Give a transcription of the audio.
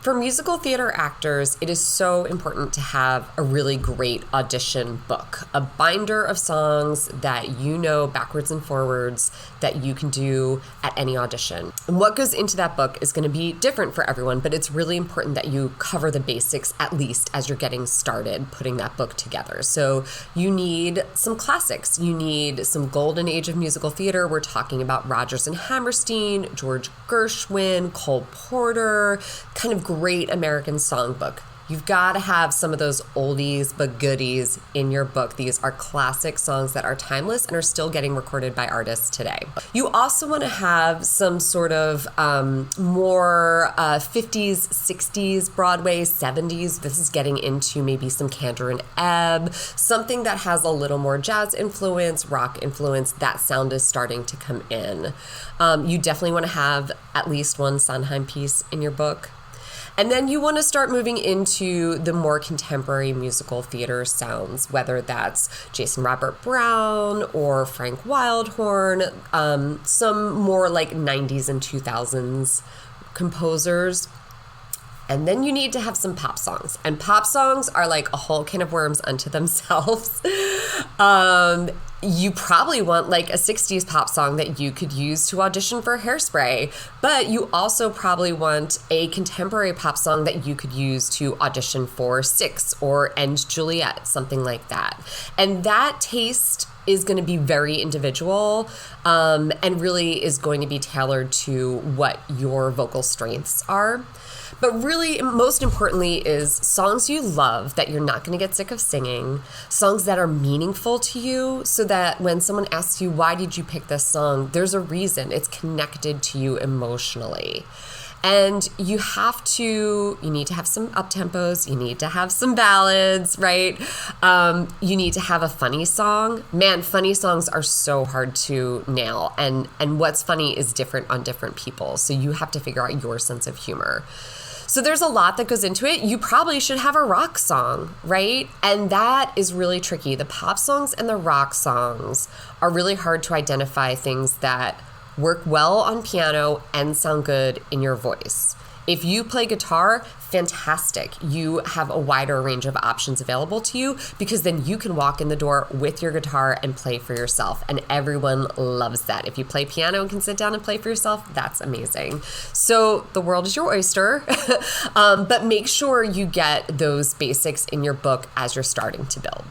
For musical theater actors, it is so important to have a really great audition book, a binder of songs that you know backwards and forwards that you can do at any audition. And what goes into that book is going to be different for everyone, but it's really important that you cover the basics at least as you're getting started putting that book together. So you need some classics. You need some golden age of musical theater. We're talking about Rodgers and Hammerstein, George Gershwin, Cole Porter, kind of great American songbook. You've got to have some of those oldies but goodies in your book. These are classic songs that are timeless and are still getting recorded by artists today. You also want to have some sort of more 50s, 60s, Broadway, 70s. This is getting into maybe some Kander and Ebb, something that has a little more jazz influence, rock influence. That sound is starting to come in. You definitely want to have at least one Sondheim piece in your book. And then you want to start moving into the more contemporary musical theater sounds, whether that's Jason Robert Brown or Frank Wildhorn, some more like 90s and 2000s composers. And then you need to have some pop songs. And pop songs are like a whole can of worms unto themselves. You probably want like a 60s pop song that you could use to audition for Hairspray, but you also probably want a contemporary pop song that you could use to audition for Six or End Juliet, something like that. And that taste is going to be very individual and really is going to be tailored to what your vocal strengths are. But really, most importantly, is songs you love that you're not going to get sick of singing, songs that are meaningful to you so that when someone asks you, why did you pick this song, there's a reason. It's connected to you emotionally. And you need to have some up-tempos, you need to have some ballads, right? You need to have a funny song. Man, funny songs are so hard to nail. And what's funny is different on different people. So you have to figure out your sense of humor. So there's a lot that goes into it. You probably should have a rock song, right? And that is really tricky. The pop songs and the rock songs are really hard to identify things that work well on piano and sound good in your voice. If you play guitar, fantastic. You have a wider range of options available to you because then you can walk in the door with your guitar and play for yourself. And everyone loves that. If you play piano and can sit down and play for yourself, that's amazing. So the world is your oyster, but make sure you get those basics in your book as you're starting to build.